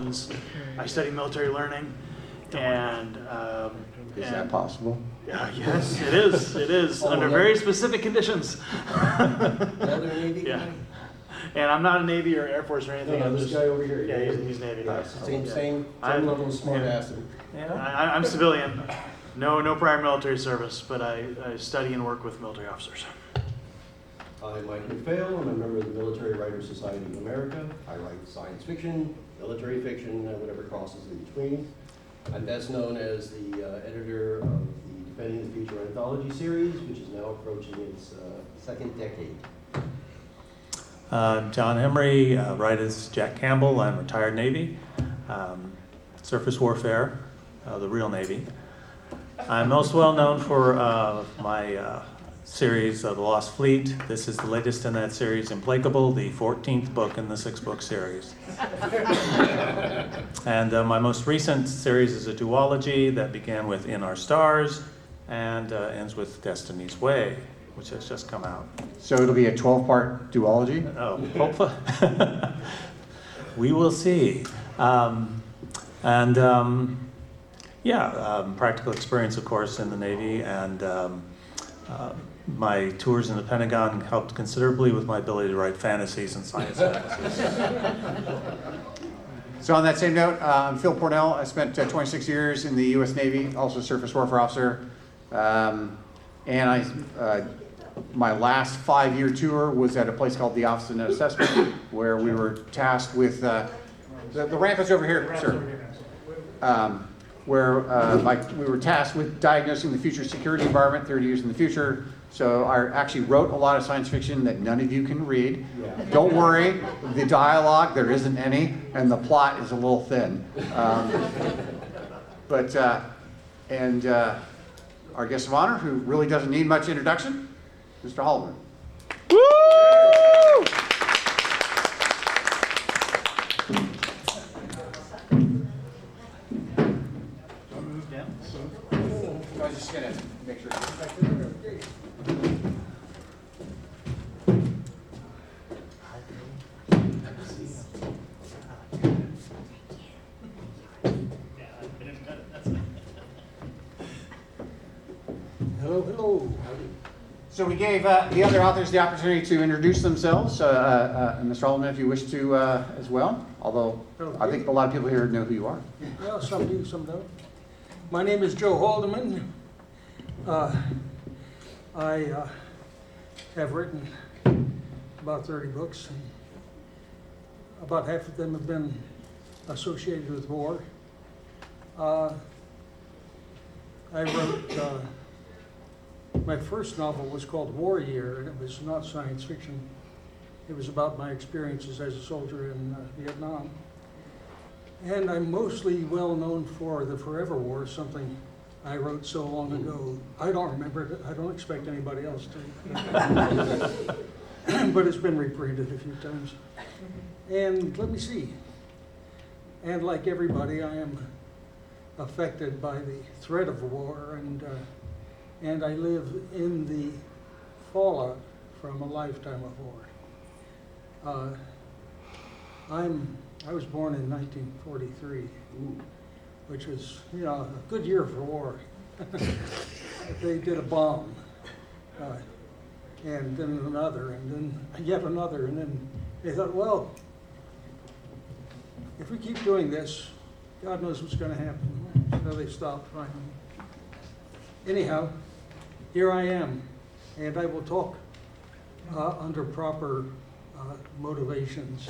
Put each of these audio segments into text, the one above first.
I study military learning, and is that possible? yeah, yes, it is. It is under very specific conditions. Another Navy Yeah. guy? And I'm not a Navy or Air Force or anything. No, I'm this just, guy over here. yeah, he's Navy. Same I'm- level of smart yeah. ass. I'm civilian. No prior military service, but I study and work with military officers. I'm Mike McPhail. I'm a member of the Military Writers Society of America. I write science fiction, military fiction, whatever crosses in between. I'm best known as the editor of the Defending the Future anthology series, which is now approaching its second decade. John Emery, right as Jack Campbell. I'm retired Navy, surface warfare, the real Navy. I'm most well known for my series, The Lost Fleet. This is the latest in that series, Implacable, the 14th book in the 6-book series. And my most recent series is a duology that began with In Our Stars and ends with Destiny's Way, which has just come out. So it'll be a 12-part duology? Oh, hopefully. We will see. Practical experience, of course, in the Navy, and my tours in the Pentagon helped considerably with my ability to write fantasies and science fantasies. So on that same note, I'm Phil Pournelle. I spent 26 years in the U.S. Navy, also surface warfare officer. My last 5-year tour was at a place called the Office of Net Assessment, where we were tasked with, the ramp is over here, sir. We were tasked with diagnosing the future security environment 30 years in the future. So I actually wrote a lot of science fiction that none of you can read. Yeah. Don't worry, the dialogue, there isn't any, and the plot is a little thin. Our guest of honor, who really doesn't need much introduction, Mr. Haldeman. I was just gonna make sure. Hello. So we gave the other authors the opportunity to introduce themselves. Mr. Haldeman, if you wish to as well, although I think a lot of people here know who you are. Well, some do, some don't. My name is Joe Haldeman. I have written about 30 books, and about half of them have been associated with war. I wrote, my first novel was called War Year, and it was not science fiction. It was about my experiences as a soldier in Vietnam. And I'm mostly well known for The Forever War, something I wrote so long ago. I don't remember it. I don't expect anybody else to. But it's been reprinted a few times. And let me see. And like everybody, I am affected by the threat of war, and I live in the fallout from a lifetime of war. I was born in 1943, which was, a good year for war. They did a bomb, and then another, and then yet another, and then they thought, well, if we keep doing this, God knows what's going to happen. So they stopped finally. Anyhow, here I am, and I will talk under proper motivations.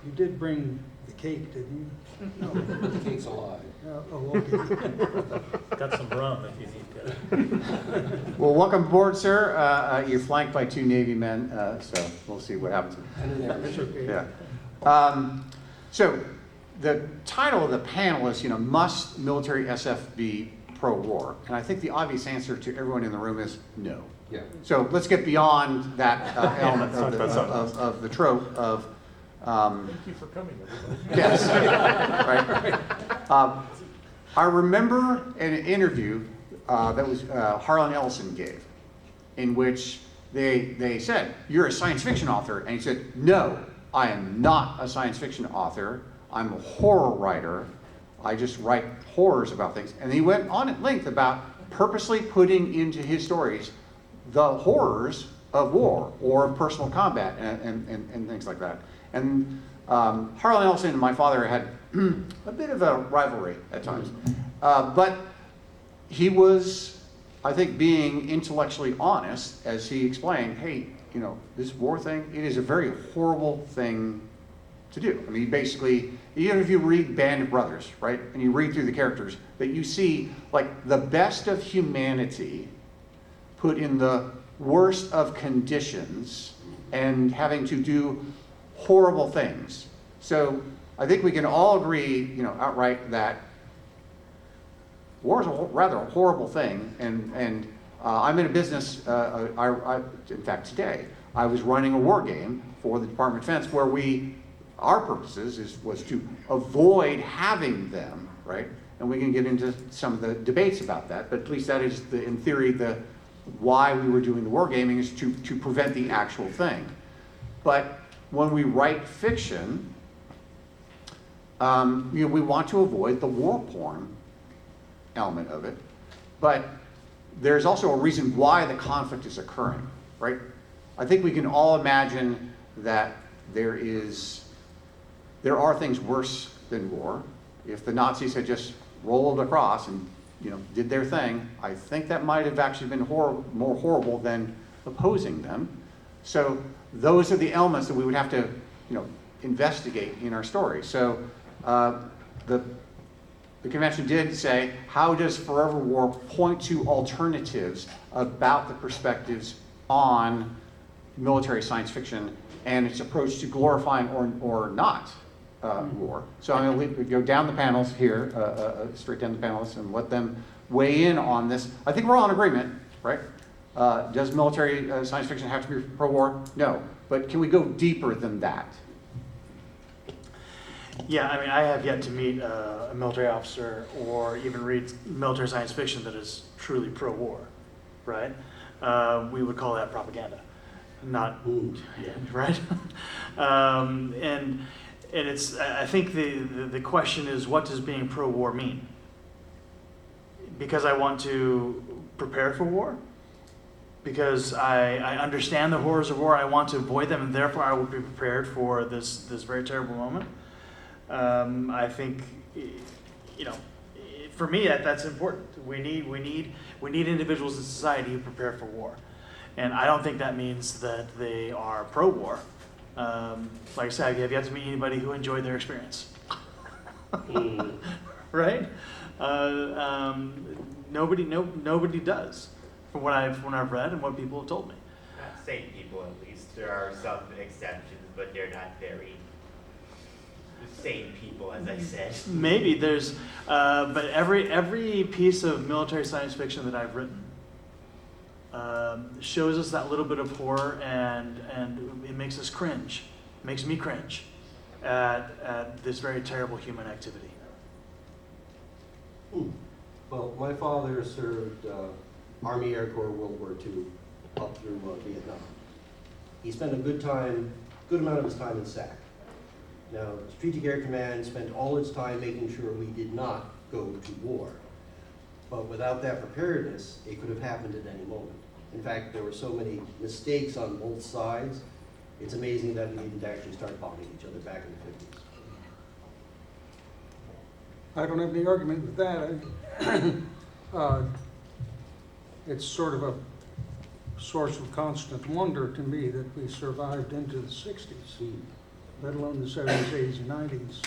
You did bring the cake, didn't you? No, the cake's alive. Okay. Got some rum if you need to. Well, welcome aboard, sir. You're flanked by 2 Navy men, so we'll see what happens. And an average. That's okay. Yeah. So the title of the panel is, must military SF be pro-war? And I think the obvious answer to everyone in the room is no. Yeah. So let's get beyond that element of the trope of. Thank you for coming, everybody. Yes. Right. I remember an interview that was Harlan Ellison gave, in which they said, "You're a science fiction author," and he said, "No, I am not a science fiction author. I'm a horror writer. I just write horrors about things. And he went on at length about purposely putting into his stories the horrors of war or of personal combat and things like that. And Harlan Ellison and my father had a bit of a rivalry at times. But he was, I think, being intellectually honest as he explained, hey, you know, this war thing, it is a very horrible thing to do. I mean, basically, even if you read Band of Brothers, right, and you read through the characters, that you see, like, the best of humanity put in the worst of conditions and having to do horrible things. So I think we can all agree, you know, outright that war is a rather horrible thing, and I'm in a business, in fact today, I was running a war game for the Department of Defense where our purposes was to avoid having them, right? And we can get into some of the debates about that, but at least that is, in theory, why we were doing the war gaming is to prevent the actual thing. But when we write fiction, you know, we want to avoid the war porn element of it, but there's also a reason why the conflict is occurring, right? I think we can all imagine that there are things worse than war. If the Nazis had just rolled across and, you know, did their thing, I think that might have actually been more horrible than opposing them. So those are the elements that we would have to, you know, investigate in our story. So the convention did say, how does Forever War point to alternatives about the perspectives on military science fiction and its approach to glorifying or not war. So I'm going to go down the panels here, straight down the panelists, and let them weigh in on this. I think we're all in agreement, right? Does military science fiction have to be pro-war? No. But can we go deeper than that? Yeah, I mean, I have yet to meet a military officer or even read military science fiction that is truly pro-war, right? We would call that propaganda, not, right? And it's, I think the question is, what does being pro-war mean? Because I want to prepare for war? Because I understand the horrors of war, I want to avoid them, and therefore I will be prepared for this very terrible moment? I think, you know, for me that's important. We need individuals in society who prepare for war, and I don't think that means that they are pro-war. Like I said, have yet to meet anybody who enjoyed their experience, right? Nobody does, from what I've read and what people have told me. Not sane people, at least. There are some exceptions, but they're not very sane people, as I said. Maybe there's, but every piece of military science fiction that I've written shows us that little bit of horror, and it makes us cringe. It makes me cringe at this very terrible human activity. Well, my father served Army Air Corps World War II up through Vietnam. He spent a good amount of his time in SAC. Now, Strategic Air Command spent all its time making sure we did not go to war. But without that preparedness, it could have happened at any moment. In fact, there were so many mistakes on both sides, it's amazing that we didn't actually start bombing each other back in the 50s. I don't have any argument with that. It's sort of a source of constant wonder to me that we survived into the 60s, let alone the 70s, 80s, and 90s.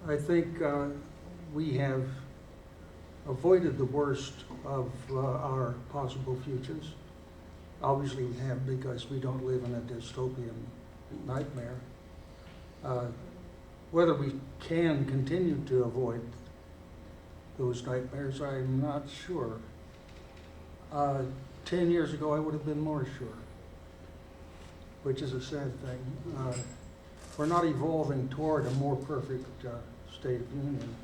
I think we have avoided the worst of our possible futures. Obviously we have, because we don't live in a dystopian nightmare. Whether we can continue to avoid those nightmares, I'm not sure. 10 years ago, I would have been more sure, which is a sad thing. We're not evolving toward a more perfect state of union,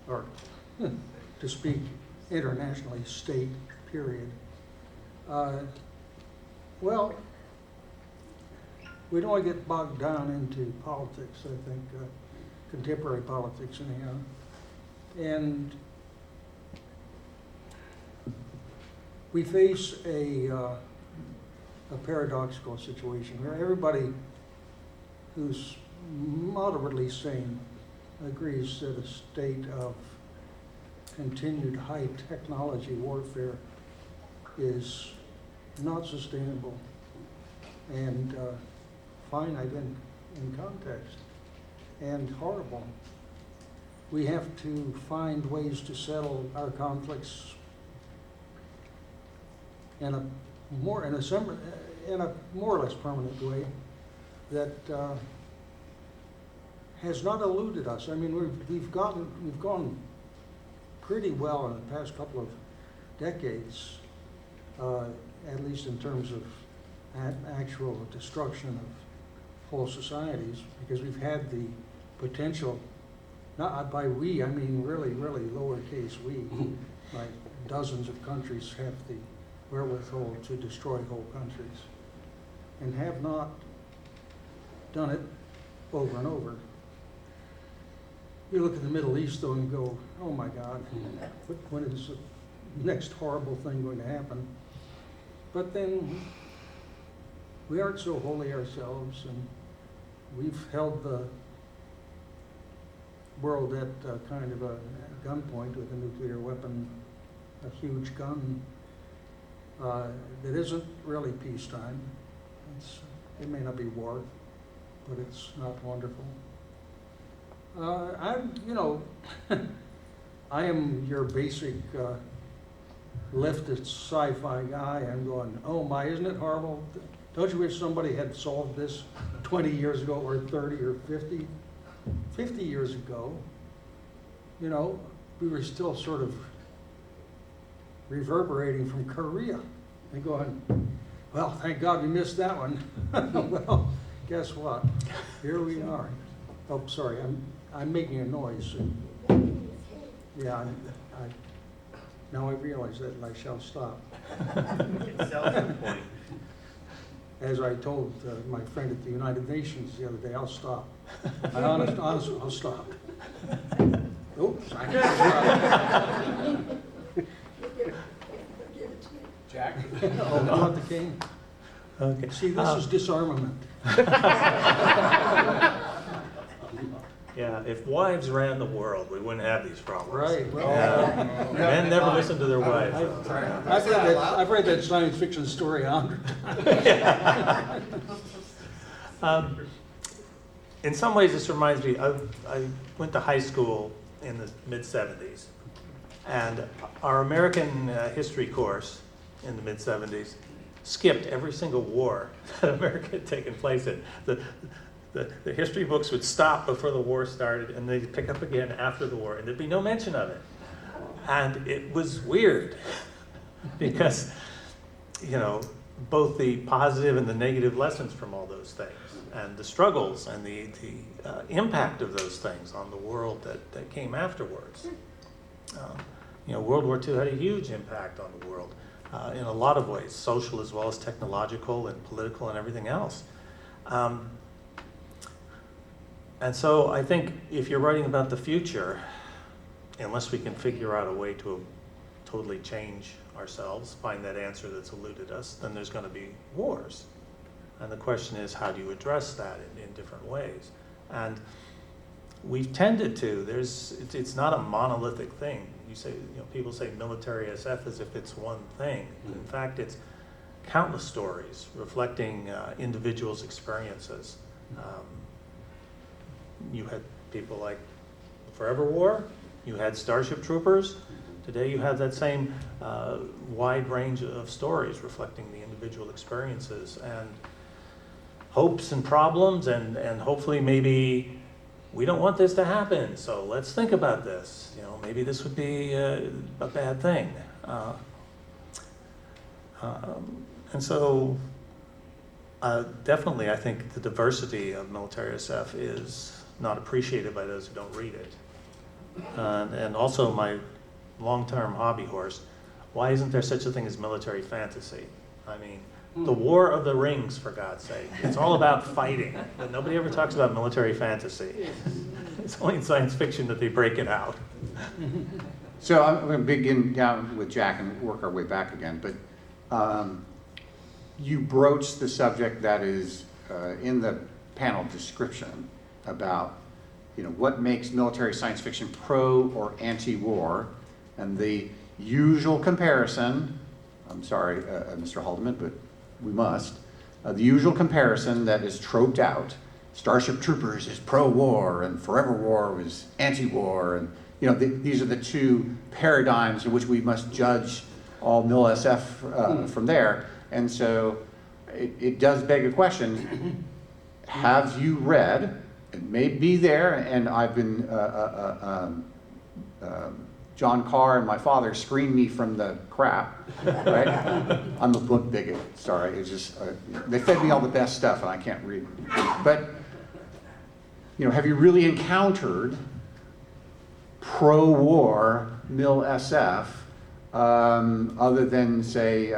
or to speak internationally, state, period. Well, we don't want to get bogged down into politics, I think, contemporary politics anyhow. And we face a paradoxical situation where everybody who's moderately sane agrees that a state of continued high technology warfare is not sustainable and finite in context and horrible. We have to find ways to settle our conflicts in a more or less permanent way that has not eluded us. I mean, we've gone pretty well in the past couple of decades, at least in terms of actual destruction of whole societies, because we've had the potential, not by we, I mean really, really lowercase we, like dozens of countries have the wherewithal to destroy whole countries, and have not done it over and over. You look at the Middle East, though, and go, oh my God, when is the next horrible thing going to happen? But then we aren't so holy ourselves, and we've held the world at kind of a gunpoint with a nuclear weapon, a huge gun that isn't really peacetime. It may not be war, but it's not wonderful. I am your basic leftist sci-fi guy. I'm going, oh my, isn't it horrible? Don't you wish somebody had solved this 20 years ago or 30 or 50? 50 years ago, we were still sort of reverberating from Korea and going, well, thank God we missed that one. Well, guess what? Here we are. Oh, sorry, I'm making a noise. Yeah, now I realize that, and I shall stop. It's self-important. As I told my friend at the United Nations the other day, I'll stop. Honestly, I'll stop. Oops, I can't stop. Jack? Oh, you want the cane? Okay. See, this is disarmament. Yeah, if wives ran the world, we wouldn't have these problems. Right, well. Yeah. Men never listen to their wives. I've read that science fiction story 100 times. In some ways, this reminds me, I went to high school in the mid-'70s, and our American history course in the mid-'70s skipped every single war that America had taken place in. The history books would stop before the war started, and they'd pick up again after the war, and there'd be no mention of it. And it was weird, because, both the positive and the negative lessons from all those things, and the struggles and the impact of those things on the world that came afterwards. World War II had a huge impact on the world in a lot of ways, social as well as technological and political and everything else. And so I think if you're writing about the future, unless we can figure out a way to totally change ourselves, find that answer that's eluded us, then there's going to be wars. And the question is, how do you address that in different ways? And we've tended to, it's not a monolithic thing. People say military SF as if it's one thing. In fact, it's countless stories reflecting individuals' experiences. You had people like the Forever War, you had Starship Troopers. Today you have that same wide range of stories reflecting the individual experiences and hopes and problems, and hopefully maybe we don't want this to happen, so let's think about this. Maybe this would be a bad thing. And so definitely I think the diversity of military SF is not appreciated by those who don't read it. And also my long-term hobby horse, why isn't there such a thing as military fantasy? I mean, the War of the Rings, for God's sake. It's all about fighting, but nobody ever talks about military fantasy. It's only in science fiction that they break it out. So I'm going to begin down with Jack and work our way back again, but you broached the subject that is in the panel description about, you know, what makes military science fiction pro or anti-war, and the usual comparison, I'm sorry, Mr. Haldeman, but we must, the usual comparison that is troped out, Starship Troopers is pro-war and Forever War is anti-war, and you know, these are the two paradigms in which we must judge all MIL-SF from there. And so it does beg a question, have you read, it may be there, and I've been, John Carr and my father screened me from the crap, right? I'm a book bigot, sorry, it's just, they fed me all the best stuff and I can't read. But, you know, have you really encountered pro-war MIL-SF, other than, say,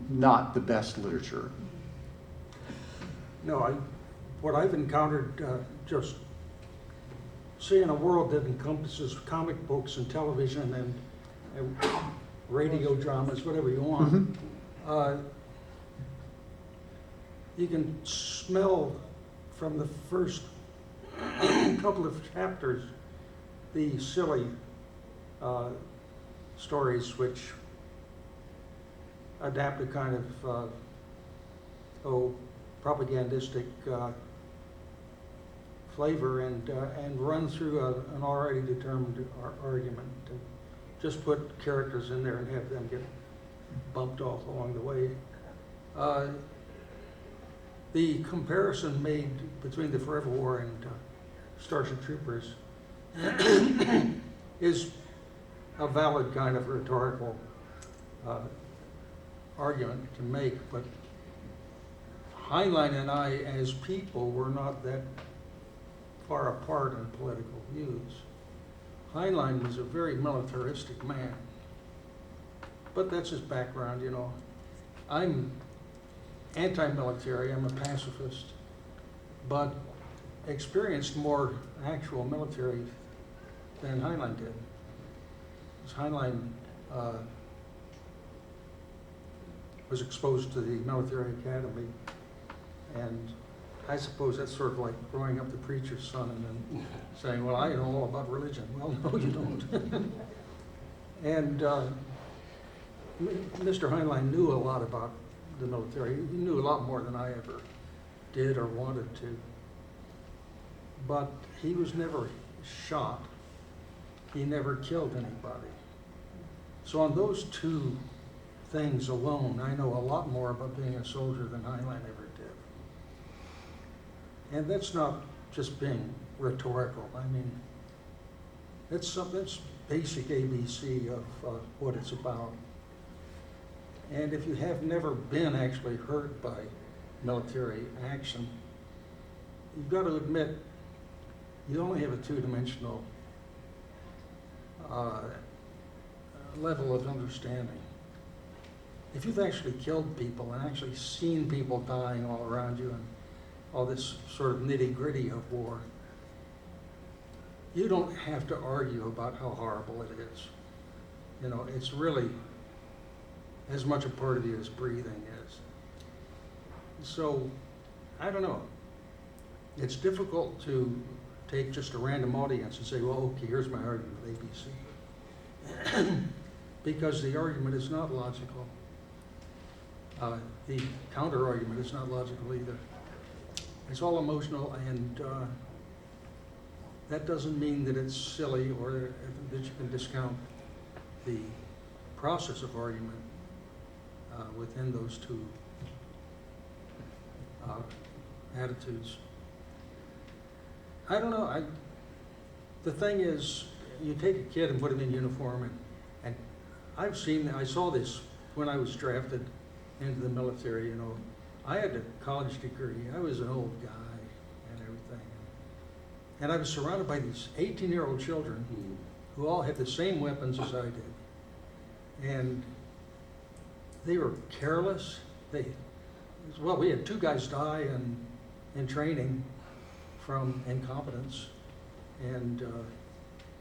not the best literature? No, what I've encountered, just seeing a world that encompasses comic books and television and radio dramas, whatever you want, you can smell from the first couple of chapters the silly stories which adapt a kind of propagandistic flavor and run through an already determined argument. And just put characters in there and have them get bumped off along the way. The comparison made between the Forever War and Starship Troopers is a valid kind of rhetorical argument to make, but Heinlein and I, as people, were not that far apart in political views. Heinlein was a very militaristic man, but that's his background, you know. I'm anti-military, I'm a pacifist, but experienced more actual military than Heinlein did. Because Heinlein was exposed to the military academy, and I suppose that's sort of like growing up the preacher's son and then saying, well, I know all about religion. Well, no, you don't. And Mr. Heinlein knew a lot about the military. He knew a lot more than I ever did or wanted to. But he was never shot. He never killed anybody. So on those two things alone, I know a lot more about being a soldier than Heinlein ever did. And that's not just being rhetorical. I mean, that's basic ABC of what it's about. And if you have never been actually hurt by military action, you've got to admit you only have a two-dimensional level of understanding. If you've actually killed people and actually seen people dying all around you and all this sort of nitty-gritty of war, you don't have to argue about how horrible it is. You know, it's really as much a part of you as breathing is. So, I don't know. It's difficult to take just a random audience and say, well, okay, here's my argument with ABC. Because the argument is not logical. The counter-argument is not logical either. It's all emotional, and that doesn't mean that it's silly or that you can discount the process of argument within those two attitudes. I don't know. The thing is, you take a kid and put him in uniform, and I saw this when I was drafted into the military. You know, I had a college degree. I was an old guy and everything, and I was surrounded by these 18-year-old children who all had the same weapons as I did, and they were careless. Well, we had 2 guys die in training from incompetence, and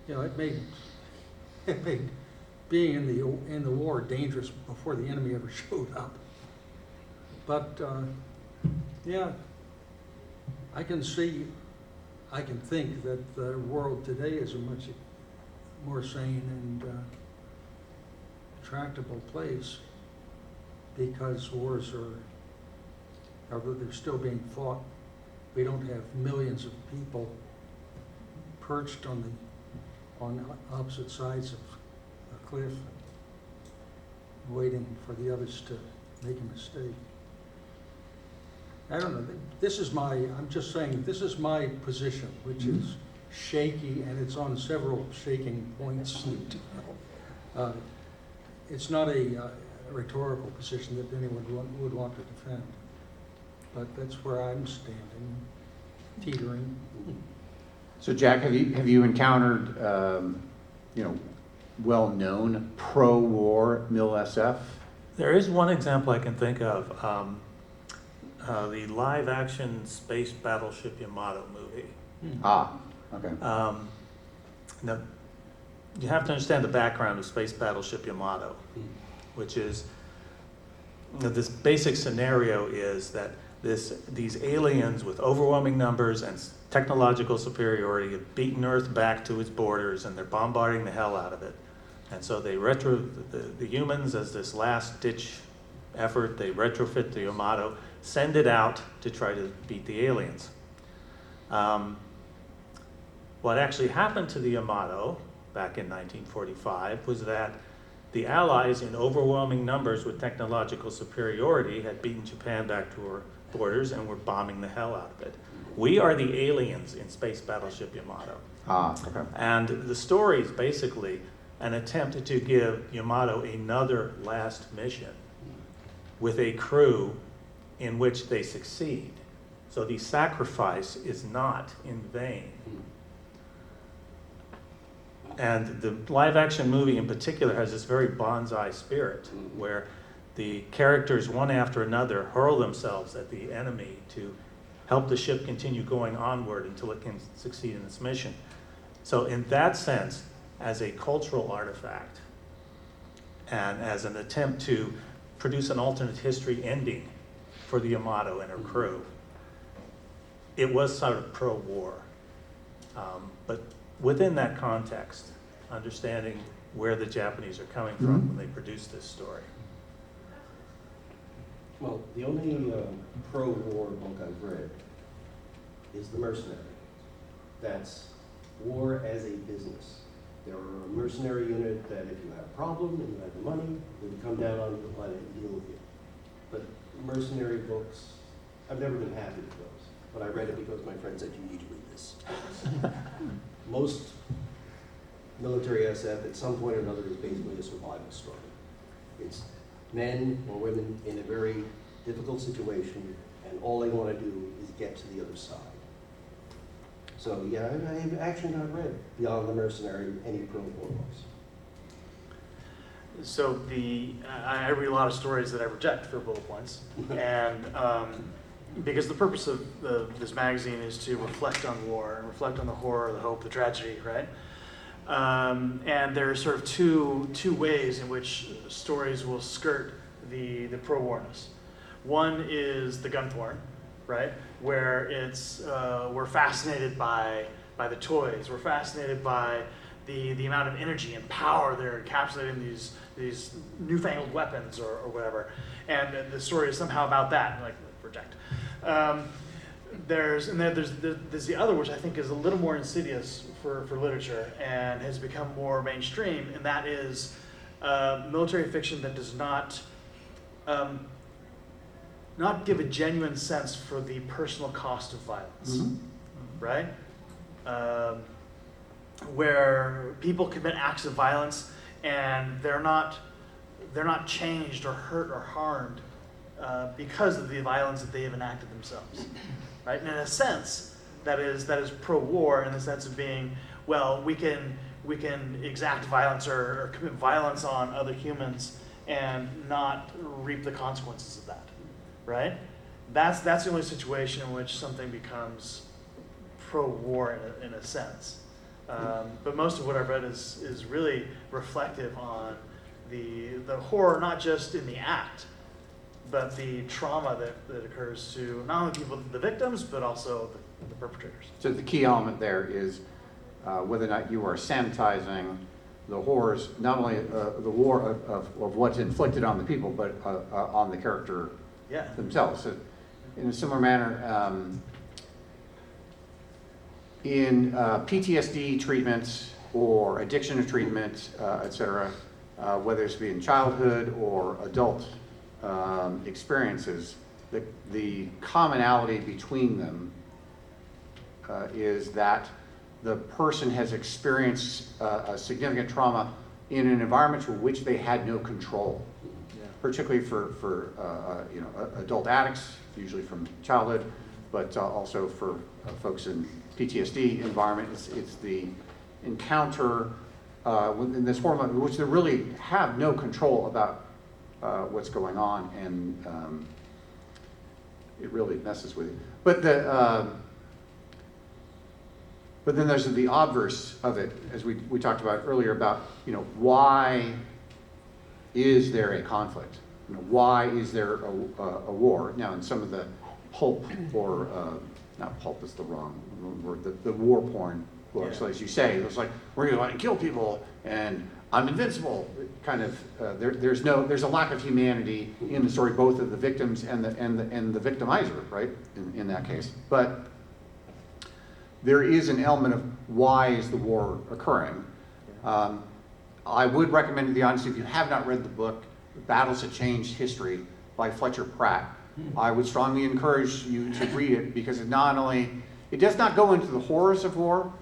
it made being in the war dangerous before the enemy ever showed up. But yeah, I can think that the world today is a much more sane and tractable place, because wars although they're still being fought, we don't have millions of people perched on opposite sides of a cliff, waiting for the others to make a mistake. I don't know, I'm just saying, this is my position, which is shaky, and it's on several shaking points. It's not a rhetorical position that anyone would want to defend, but that's where I'm standing, teetering. So Jack, have you encountered, well-known pro-war MIL-SF? There is one example I can think of, the live-action space battleship Yamato movie. Ah, okay. Now, you have to understand the background of Space Battleship Yamato, which is, this basic scenario is that these aliens with overwhelming numbers and technological superiority have beaten Earth back to its borders, and they're bombarding the hell out of it. And so they the humans, as this last-ditch effort, they retrofit the Yamato, send it out to try to beat the aliens. What actually happened to the Yamato back in 1945 was that the Allies, in overwhelming numbers with technological superiority, had beaten Japan back to her borders and were bombing the hell out of it. We are the aliens in Space Battleship Yamato. Ah, okay. And the story is basically an attempt to give Yamato another last mission with a crew in which they succeed. So the sacrifice is not in vain. And the live-action movie in particular has this very bonsai spirit, where the characters, one after another, hurl themselves at the enemy to help the ship continue going onward until it can succeed in its mission. So in that sense, as a cultural artifact, and as an attempt to produce an alternate history ending for the Yamato and her crew, it was sort of pro-war. But within that context, understanding where the Japanese are coming from when they produce this story. Well, the only pro-war book I've read is The Mercenary. That's war as a business. There are a mercenary unit that if you have a problem and you have the money, they would come down onto the planet and deal with you. But mercenary books, I've never been happy with those. But I read it because my friend said, you need to read this. Most military SF at some point or another is basically a survival story. It's men or women in a very difficult situation, and all they want to do is get to the other side. So yeah, I've actually not read beyond The Mercenary any pro-war books. So I read a lot of stories that I reject for bullet points, and because the purpose of this magazine is to reflect on war and reflect on the horror, the hope, the tragedy, right? And there are sort of two ways in which stories will skirt the pro-warness. One is the gun porn, right? Where it's we're fascinated by the toys, we're fascinated by the amount of energy and power they're encapsulating these newfangled weapons or whatever, and the story is somehow about that. Like, reject. There's the other, which I think is a little more insidious for literature and has become more mainstream, and that is military fiction that does not give a genuine sense for the personal cost of violence, right? Where people commit acts of violence and they're not changed or hurt or harmed because of the violence that they have enacted themselves, right? And in a sense, that is pro-war in the sense of being, well, we can exact violence or commit violence on other humans and not reap the consequences of that, right? That's the only situation in which something becomes pro-war in a sense. But most of what I've read is really reflective on the horror, not just in the act, but the trauma that occurs to not only people, the victims, but also the perpetrators. So the key element there is whether or not you are sanitizing the horrors, not only the war of what's inflicted on the people, but on the character themselves. So in a similar manner, in PTSD treatments or addiction treatment, et cetera, whether it's be in childhood or adult experiences, the commonality between them is that the person has experienced a significant trauma in an environment for which they had no control. Particularly for adult addicts, usually from childhood, but also for folks in PTSD environment. It's the encounter in this form in which they really have no control about what's going on, and it really messes with you. But then there's the obverse of it, as we talked about earlier, about why is there a conflict? Why is there a war? Now, in some of the pulp, or not pulp is the wrong word, the war porn books, so as you say, it was like, we're going to want to kill people, and I'm invincible. Kind of, there's a lack of humanity in the story, both of the victims and the victimizer, right? In that case, but there is an element of why is the war occurring. I would recommend to the audience, if you have not read the book, Battles That Changed History by Fletcher Pratt, I would strongly encourage you to read it, because it does not go into the horrors of war.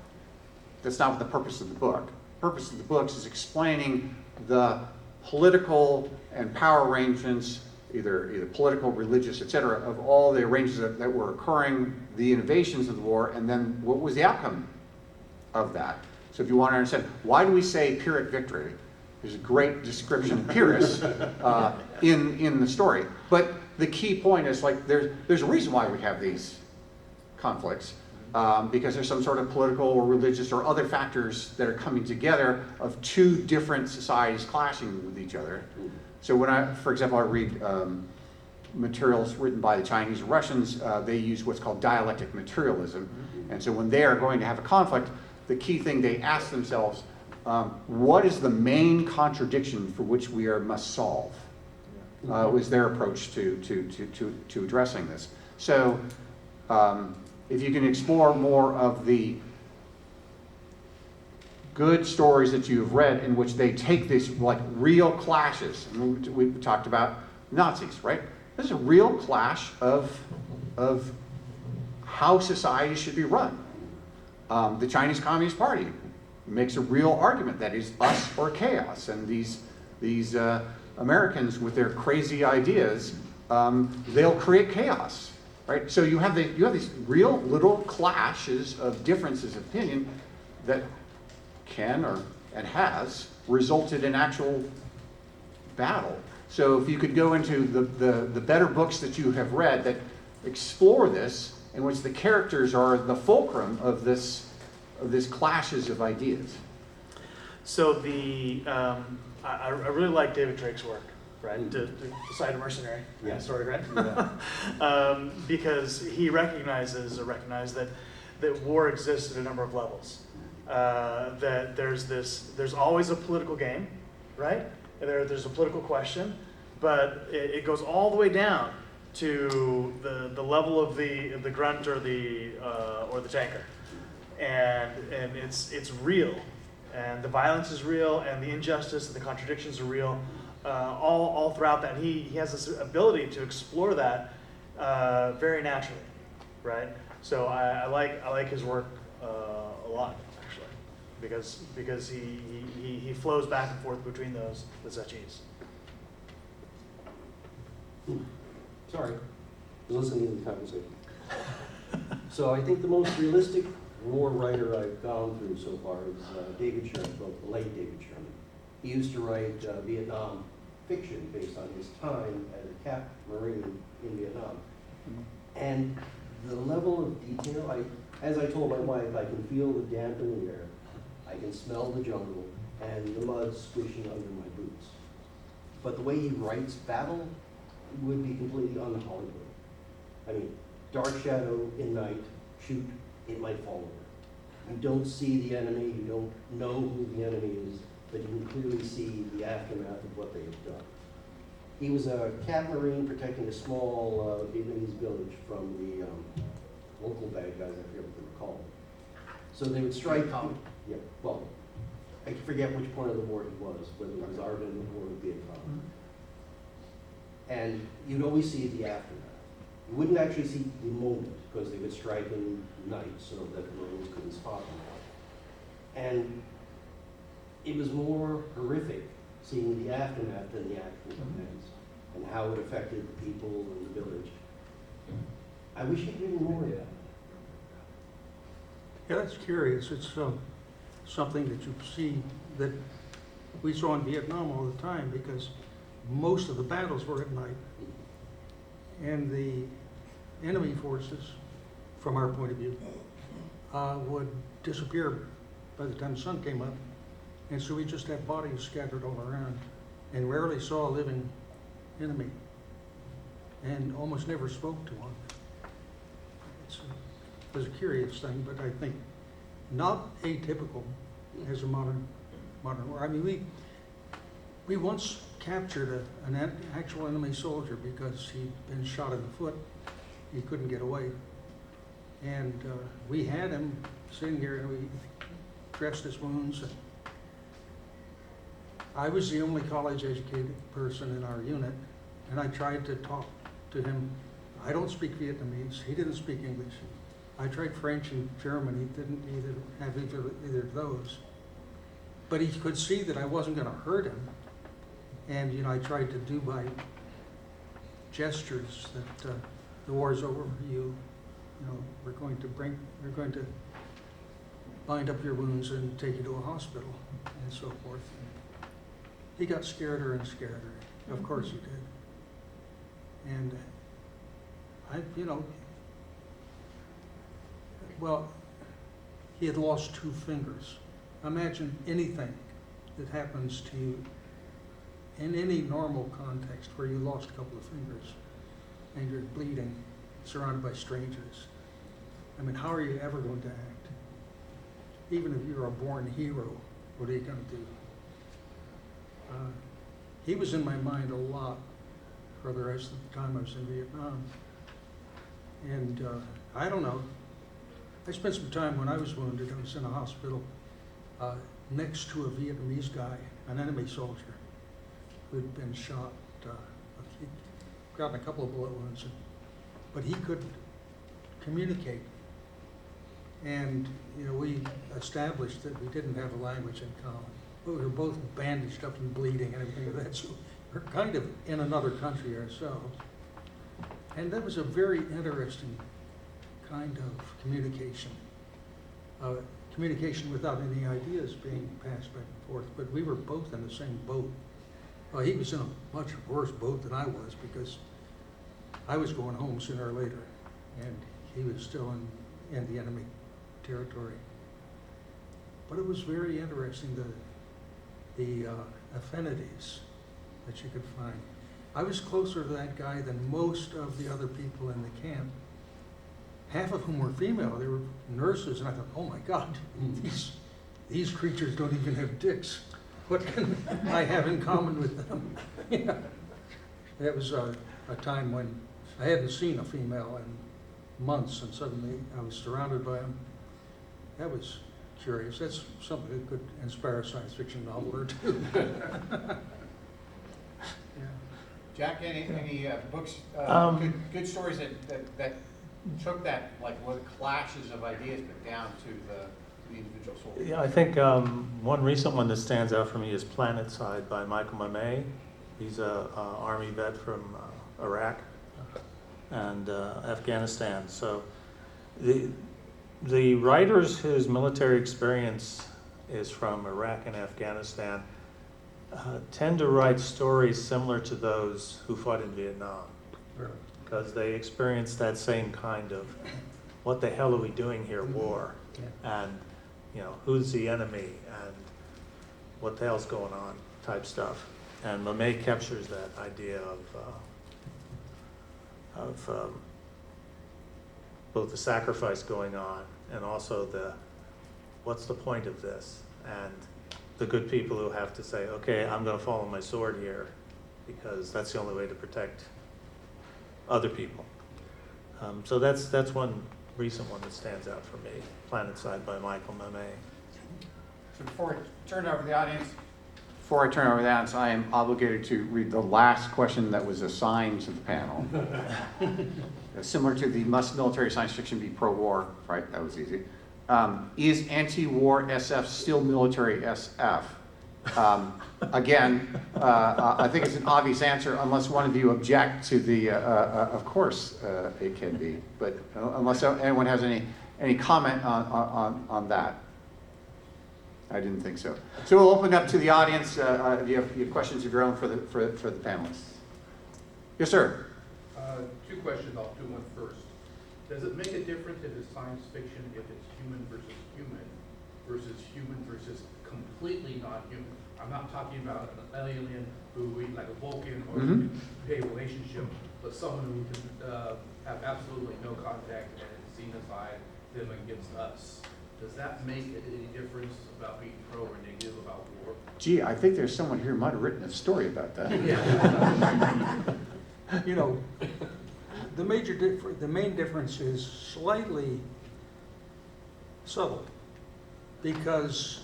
That's not what the purpose of the book. The purpose of the books is explaining the political and power arrangements, either political, religious, etc., of all the arrangements that were occurring, the innovations of the war, and then what was the outcome of that. So if you want to understand, why do we say Pyrrhic victory? There's a great description of Pyrrhus in the story. But the key point is, like, there's a reason why we have these conflicts, because there's some sort of political or religious or other factors that are coming together of two different societies clashing with each other. So when for example, I read materials written by the Chinese and Russians, they use what's called dialectic materialism. And so when they are going to have a conflict, the key thing they ask themselves, what is the main contradiction for which we must solve? Was their approach to addressing this. So if you can explore more of the good stories that you've read in which they take these like real clashes, and we talked about Nazis, right? This is a real clash of how society should be run. The Chinese Communist Party makes a real argument that is us or chaos, and these Americans with their crazy ideas, they'll create chaos, right? So you have these real little clashes of differences of opinion that can and has resulted in actual battle. So if you could go into the better books that you have read that explore this, in which the characters are the fulcrum of this clashes of ideas. So I really like David Drake's work, right? To Decide a Mercenary story, right? Yeah. Because he recognized that war exists at a number of levels. That there's always a political game, right? There's a political question, but it goes all the way down to the level of the grunt or the tanker, and it's real, and the violence is real, and the injustice and the contradictions are real, all throughout that. And he has this ability to explore that very naturally, right? So I like his work a lot, actually, because he flows back and forth between those with such ease. Sorry, I was listening to the conversation. So I think the most realistic war writer I've gone through so far is David Sherman, well, the late David Sherman. He used to write Vietnam fiction based on his time as a Cap Marine in Vietnam. And the level of detail, as I told my wife, I can feel the damp in the air, I can smell the jungle, and the mud squishing under my boots. But the way he writes battle would be completely un-Hollywood. I mean, dark shadow in night, shoot, it might fall over. You don't see the enemy, you don't know who the enemy is, but you can clearly see the aftermath of what they have done. He was a Cap Marine protecting a small Vietnamese village from the local bad guys, I forget what they were called. So they would strike, yeah, well, I forget which point of the war he was, whether it was Arvin or Vietnam. And you'd always see the aftermath. You wouldn't actually see the moment, because they would strike in night so that the Marines couldn't spot them. And it was more horrific seeing the aftermath than the actual events, and how it affected the people in the village. I wish he'd written more of that. Yeah, that's curious. It's something that you see that we saw in Vietnam all the time, because most of the battles were at night. And the enemy forces, from our point of view, would disappear by the time the sun came up. And so we just had bodies scattered all around, and rarely saw a living enemy, and almost never spoke to one. It was a curious thing, but I think not atypical as a modern war. I mean, we once captured an actual enemy soldier because he'd been shot in the foot. He couldn't get away. And we had him sitting here, and we dressed his wounds. And I was the only college-educated person in our unit, and I tried to talk to him. I don't speak Vietnamese. He didn't speak English. I tried French and German. He didn't have either of those. But he could see that I wasn't going to hurt him. And, you know, I tried to do by gestures that the war's over. You know, we're going to bind up your wounds and take you to a hospital, and so forth. He got scareder and scareder. Of course he did. And well, he had lost 2 fingers. Imagine anything that happens to you in any normal context where you lost a couple of fingers and you're bleeding, surrounded by strangers. I mean, how are you ever going to act? Even if you're a born hero, what are you going to do? He was in my mind a lot for the rest of the time I was in Vietnam. And I don't know. I spent some time when I was wounded. I was in a hospital next to a Vietnamese guy, an enemy soldier, who'd been shot. He'd gotten a couple of bullet wounds, but he could communicate. And you know, we established that we didn't have a language in common. We were both bandaged up and bleeding and everything like that, so we're kind of in another country ourselves. And that was a very interesting kind of communication. Communication without any ideas being passed back and forth, but we were both in the same boat. He was in a much worse boat than I was, because I was going home sooner or later, and he was still in the enemy territory. But it was very interesting, the affinities that you could find. I was closer to that guy than most of the other people in the camp, half of whom were female. They were nurses, and I thought, oh my God, these creatures don't even have dicks. What can I have in common with them? Yeah. That was a time when I hadn't seen a female in months, and suddenly I was surrounded by them. That was curious. That's something that could inspire a science fiction novel or two. Yeah. Jack, any books, good stories that took that, like, what clashes of ideas, but down to the individual soldier? Yeah, I think one recent one that stands out for me is Planetside by Michael Mamey. He's a Army vet from Iraq and Afghanistan. So the writers whose military experience is from Iraq and Afghanistan tend to write stories similar to those who fought in Vietnam, Really. because they experienced that same kind of, what the hell are we doing here, war, and, you know, who's the enemy, and what the hell's going on, type stuff. And LeMay captures that idea of both the sacrifice going on and also the, what's the point of this? And the good people who have to say, okay, I'm gonna follow my sword here because that's the only way to protect other people. So that's one recent one that stands out for me, Planetside by Michael LeMay. So before I turn it over to the audience, I am obligated to read the last question that was assigned to the panel. Similar to the must military science fiction be pro-war, right? That was easy. Is anti-war SF still military SF? Again, I think it's an obvious answer unless one of you object to the, of course it can be, but unless anyone has any comment on that. I didn't think so. So we'll open up to the audience. If you have questions of your own for the panelists. Yes, sir. Two questions, I'll do one first. Does it make a difference if it's science fiction, if it's human versus human versus completely non-human? I'm not talking about an alien who we like a Vulcan or a relationship, but someone who can have absolutely no contact and seen aside them against us. Does that make any difference about being pro or negative about war? Gee, I think there's someone here who might have written a story about that. You know, the main difference is slightly subtle, because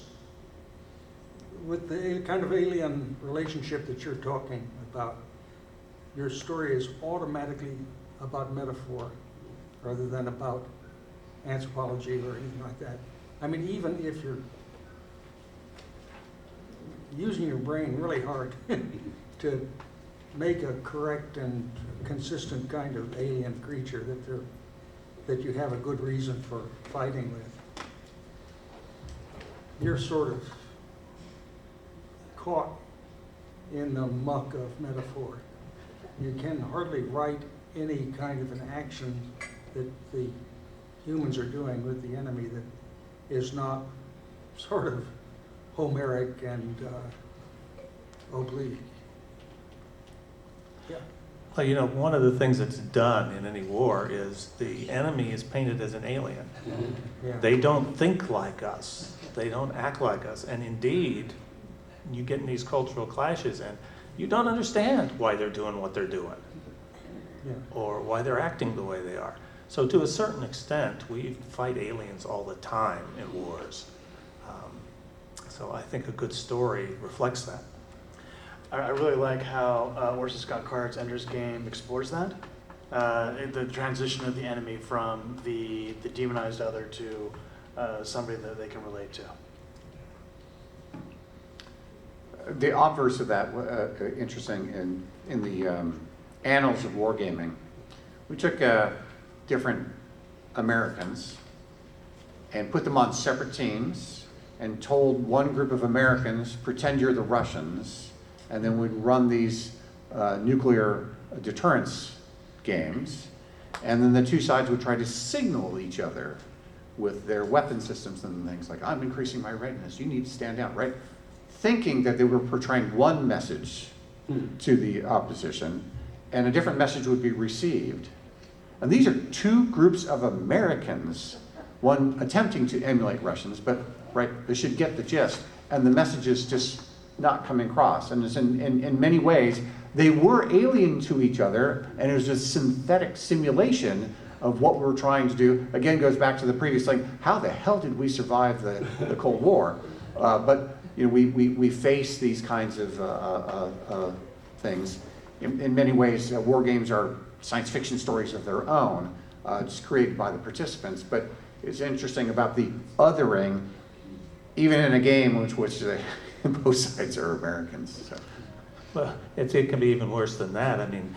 with the kind of alien relationship that you're talking about, your story is automatically about metaphor rather than about anthropology or anything like that. I mean, even if you're using your brain really hard to make a correct and consistent kind of alien creature that you have a good reason for fighting with, you're sort of caught in the muck of metaphor. You can hardly write any kind of an action that the humans are doing with the enemy that is not sort of Homeric and oblique. Yeah. Well, you know, one of the things that's done in any war is the enemy is painted as an alien. Yeah. They don't think like us. They don't act like us. And indeed, you get in these cultural clashes and you don't understand why they're doing what they're doing, Yeah. or why they're acting the way they are. So to a certain extent, we fight aliens all the time in wars. So I think a good story reflects that. I really like how Orson Scott Card's Ender's Game explores that. The transition of the enemy from the demonized other to somebody that they can relate to. The obverse of that, interesting, in the annals of wargaming, we took different Americans and put them on separate teams and told one group of Americans, pretend you're the Russians, and then we'd run these nuclear deterrence games, and then the two sides would try to signal each other with their weapon systems and things like, I'm increasing my readiness, you need to stand out, right? Thinking that they were portraying one message to the opposition, and a different message would be received. And these are two groups of Americans, one attempting to emulate Russians, but right, they should get the gist, and the message is just not coming across. And it's in many ways, they were alien to each other, and it was a synthetic simulation of what we're trying to do. Again, goes back to the previous thing, how the hell did we survive the Cold War? But you know, we face these kinds of things. In many ways, war games are science fiction stories of their own, just created by the participants. But it's interesting about the othering, even in a game which both sides are Americans. So. Well, it can be even worse than that. I mean,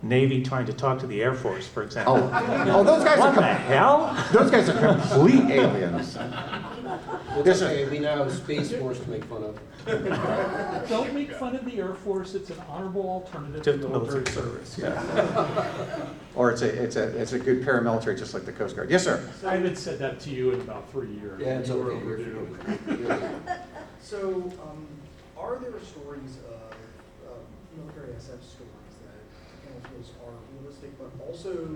Navy trying to talk to the Air Force, for example. Oh, those guys What the are hell? those guys are complete aliens. It's okay, we now have Space Force to make fun of. Don't make fun of the Air Force, it's an honorable alternative To to military service. Or it's a good paramilitary, just like the Coast Guard. Yes, sir. I haven't said that to you in about 3 years. Yeah, it's You were okay. overdue. So, are there stories of military SF stories that Campbell feels are realistic, but also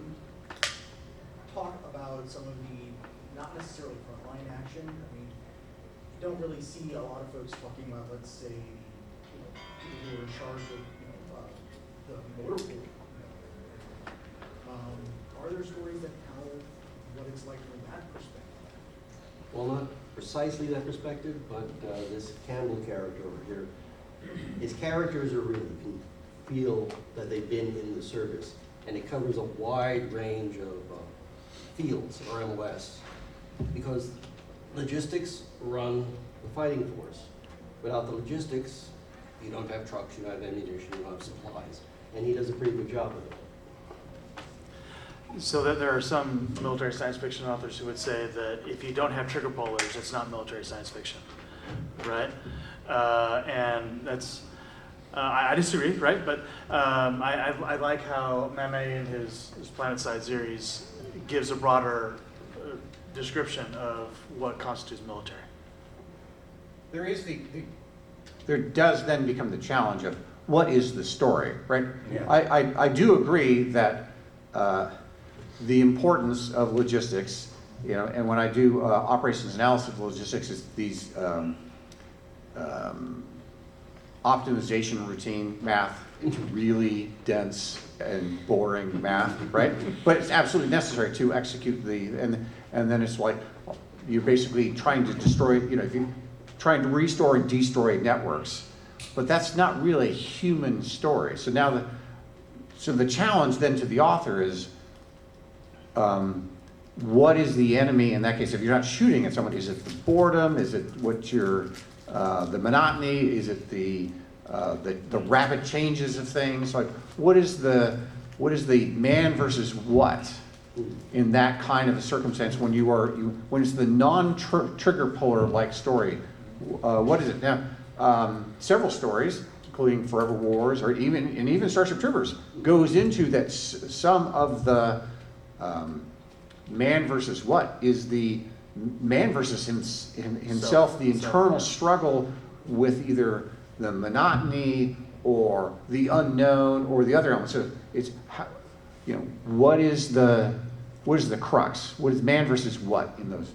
talk about some of the, not necessarily frontline action? I mean, you don't really see a lot of folks talking about, let's say, people who are in charge of, the motor pool. Are there stories that tell what it's like from that perspective? Well, not precisely that perspective, but this Campbell character over here, his characters are real. You can feel that they've been in the service, and it covers a wide range of fields or MOS, because logistics run the fighting force. Without the logistics, you don't have trucks, you don't have ammunition, you don't have supplies, and he does a pretty good job of it. So that there are some military science fiction authors who would say that if you don't have trigger pullers, it's not military science fiction, right? And that's, I disagree, right? But I like how Mame in his Planetside series gives a broader description of what constitutes military. There is there does then become the challenge of what is the story, right? Yeah. I do agree that the importance of logistics, and when I do operations analysis of logistics, it's these optimization routine math into really dense and boring math, right? But it's absolutely necessary to execute and then it's like you're basically trying to destroy, if you're trying to restore and destroy networks, but that's not really a human story. So now the challenge then to the author is, what is the enemy in that case? If you're not shooting at someone, is it the boredom? Is it the monotony? Is it the rapid changes of things? Like, what is the man versus what in that kind of a circumstance when when it's the non-trigger puller like story? What is it now? Several stories, including Forever Wars, or even Starship Troopers, goes into that. Some of the man versus what is the man versus himself, the internal struggle with either the monotony or the unknown or the other element. So it's what is the crux? What is man versus what in those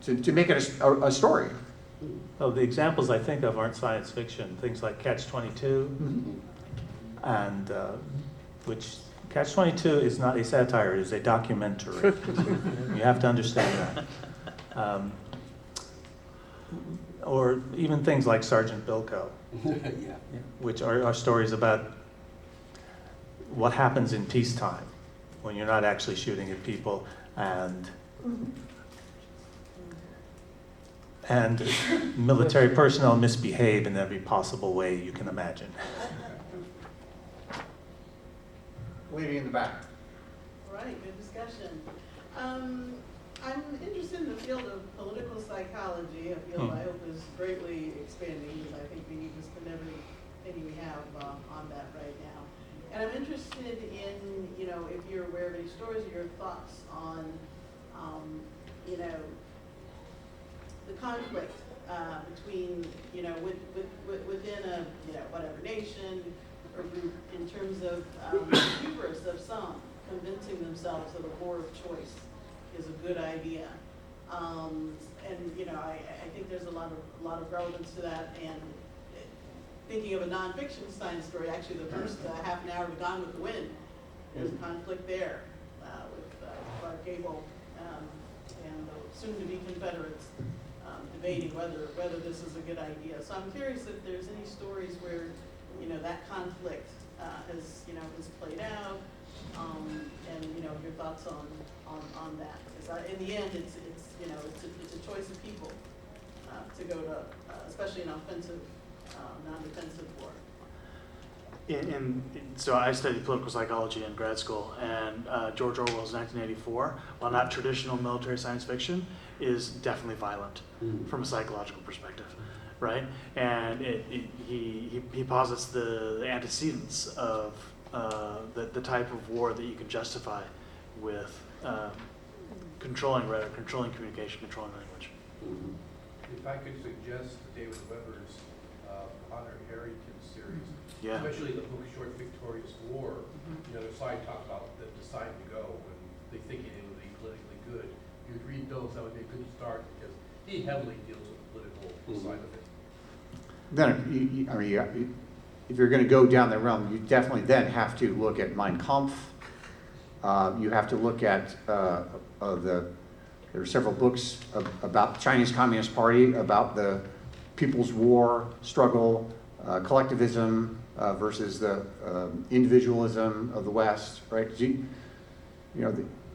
to make it a story? Oh, the examples I think of aren't science fiction. Things like Catch-22, and which Catch-22 is not a satire; it is a documentary. You have to understand that. Or even things like Sergeant Bilko, Yeah. which are stories about what happens in peacetime when you're not actually shooting at people and military personnel misbehave in every possible way you can imagine. Lady in the back. All right, good discussion. I'm interested in the field of political psychology. I feel I hope is greatly expanding, because I think we need to spend everything we have on that right now. And I'm interested in, if you're aware of any stories or your thoughts on, the conflict between, within a, whatever nation or group, in terms of hubris of some convincing themselves that a war of choice is a good idea. I think there's a lot of relevance to that. And thinking of a nonfiction science story, actually the first half an hour of Gone with the Wind, there's a conflict there with Clark Gable and the soon-to-be Confederates debating whether this is a good idea. So I'm curious if there's any stories where that conflict has played out, and your thoughts on that. Because in the end, it's a choice of people to go to, especially an offensive, non-defensive war. So I studied political psychology in grad school, and George Orwell's 1984, while not traditional military science fiction, is definitely violent from a psychological perspective, right? And he posits the antecedents of the type of war that you can justify with controlling rhetoric, controlling communication, controlling language. If I could suggest David Weber's Honor Harrington series, Yeah. especially the book Short Victorious War, the other side talks about them deciding to go and they think it would be politically good. If you'd read those, that would be a good start because he heavily deals with the political side of it. Then, if you're going to go down that realm, you definitely then have to look at Mein Kampf. You have to look at there are several books about the Chinese Communist Party, about the People's War struggle, collectivism versus the individualism of the West, right?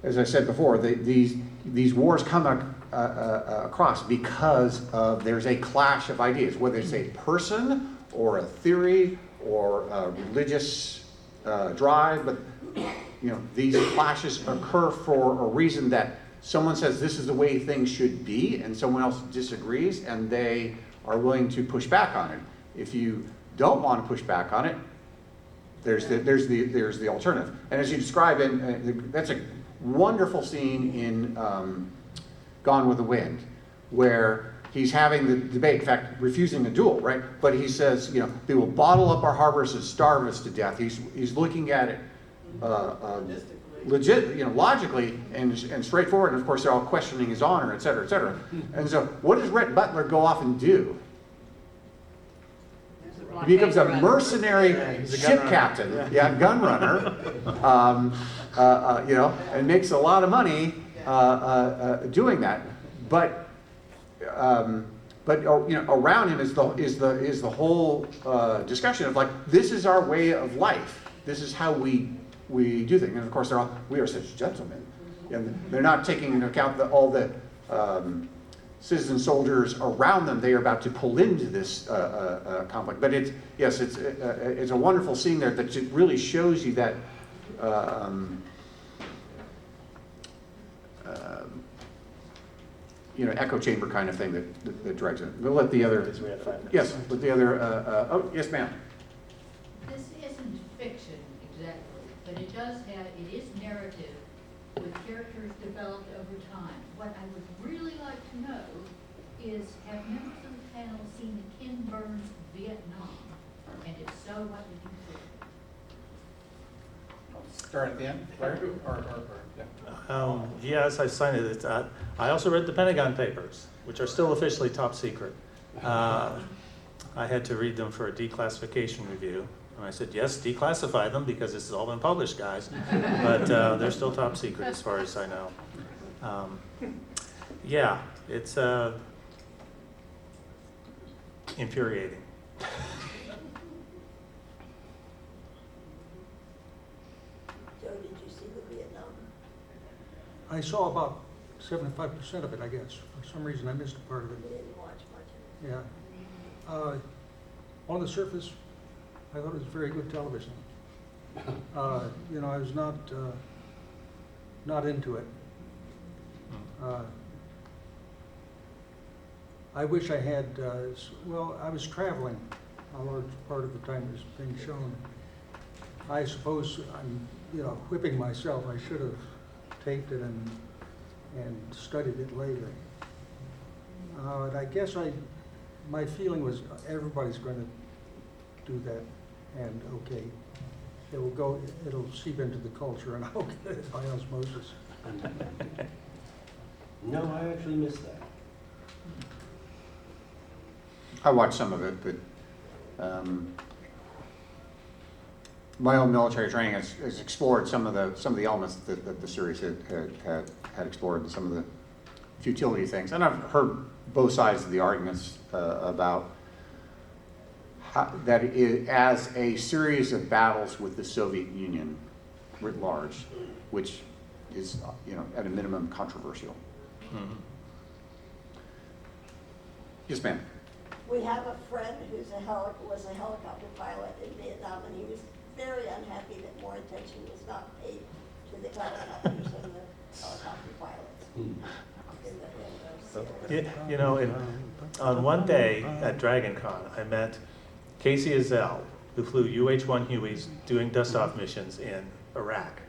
As I said before, these wars come across because there's a clash of ideas, whether it's a person or a theory or a religious drive, but these clashes occur for a reason that someone says this is the way things should be, and someone else disagrees, and they are willing to push back on it. If you don't want to push back on it, there's the alternative. And as you describe it, that's a wonderful scene in Gone with the Wind, where he's having the debate, in fact, refusing a duel, right? But he says, they will bottle up our harbors and starve us to death. He's looking at it logically and straightforward, and of course they're all questioning his honor, et cetera, et cetera. And so what does Rhett Butler go off and do? He becomes a mercenary ship captain, gun runner, and makes a lot of money doing that. But around him is the whole discussion of this is our way of life. This is how we do things. And of course, we are such gentlemen, and they're not taking into account all the citizen soldiers around them they are about to pull into this conflict. But it's a wonderful scene there that really shows you that echo chamber kind of thing that drives it. We'll let the other. We have 5 minutes. Yes, let the other. Yes, ma'am. This isn't fiction exactly, but it is narrative with characters developed over time. What I would really like to know is, have members of the panel seen Ken Burns' Vietnam? And if so, what did you think? Start at the end, Larry? Yes, I signed it. I also read the Pentagon Papers, which are still officially top secret. I had to read them for a declassification review. And I said, yes, declassify them because this has all been published, guys. But they're still top secret as far as I know. It's infuriating. Joe, did you see the Vietnam? I saw about 75% of it, I guess. For some reason, I missed a part of it. We didn't watch much of it. Yeah. On the surface, I thought it was very good television. I was not into it. I wish I had, I was traveling a large part of the time it was being shown. I suppose I'm, whipping myself. I should have taped it and studied it later. I guess my feeling was everybody's going to do that, and okay, it'll seep into the culture, and I'll get it by osmosis. No, I actually missed that. I watched some of it, but my own military training has explored some of the elements that the series had explored, and some of the futility things. And I've heard both sides of the arguments about that as a series of battles with the Soviet Union writ large, which is at a minimum controversial. Mm-hmm. Yes, ma'am. We have a friend who's was a helicopter pilot in Vietnam, and he was very unhappy that more attention was not paid to the helicopters and the helicopter pilots. In the series. You know, on one day at DragonCon, I met Casey Azell, who flew UH-1 Hueys doing dust-off missions in Iraq.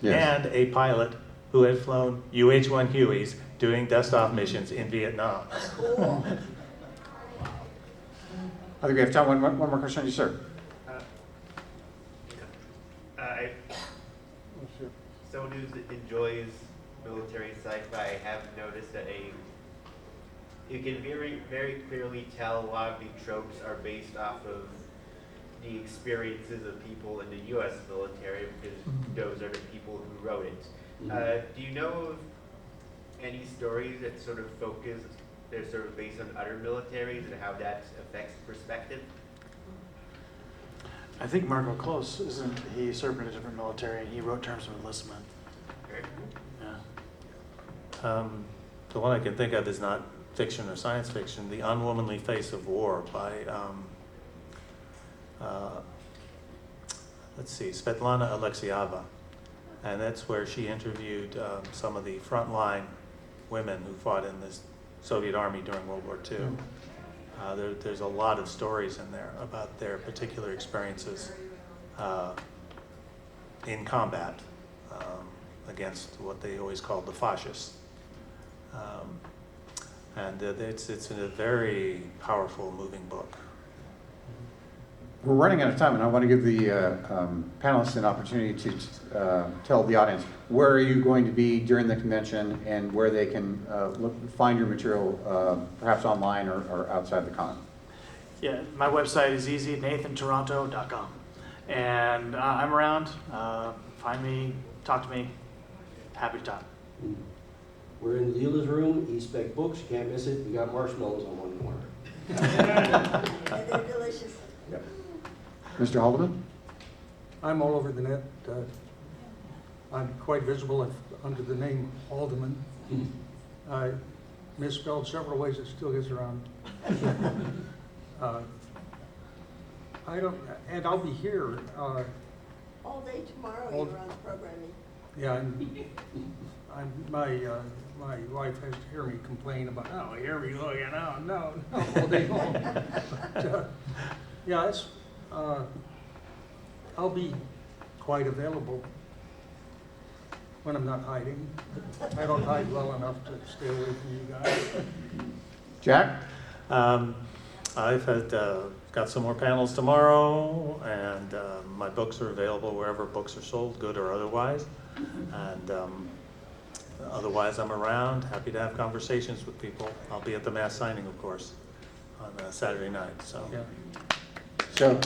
Yes. And a pilot who had flown UH-1 Hueys doing dust-off missions in Vietnam. Cool. I think we have time, one more question, yes, sir. Someone who enjoys military sci-fi, I have noticed that you can very clearly tell a lot of the tropes are based off of the experiences of people in the U.S. military, because those are the people who wrote it. Do you know of any stories that sort of they're sort of based on other militaries and how that affects perspective? I think Marco Close, isn't he served in a different military, and he wrote terms of enlistment. Okay. Yeah. The one I can think of is not fiction or science fiction, The Unwomanly Face of War by, let's see, Svetlana Alexieva. And that's where she interviewed some of the frontline women who fought in the Soviet Army during World War II. There's a lot of stories in there about their particular experiences in combat against what they always called the fascists. It's a very powerful, moving book. We're running out of time, and I want to give the panelists an opportunity to tell the audience where are you going to be during the convention and where they can find your material, perhaps online or outside the con. Yeah, my website is easy, nathantoronto.com. And I'm around. Find me, talk to me. Happy to talk. We're in the dealer's room, E-Spec Books, you can't miss it. We got marshmallows on one corner. And they're delicious. Yep. Mr. Haldeman? I'm all over the net. I'm quite visible under the name Haldeman. I misspelled several ways, it still gets around. And I'll be here. All day tomorrow, All- you're on programming. Yeah, my wife has to hear me complain about, oh, here we go again, oh, no, all day long. But, yeah, I'll be quite available when I'm not hiding. I don't hide well enough to stay away from you guys. Jack? I've got some more panels tomorrow, and my books are available wherever books are sold, good or otherwise. And otherwise, I'm around, happy to have conversations with people. I'll be at the mass signing, of course, on Saturday night. So. Yeah. So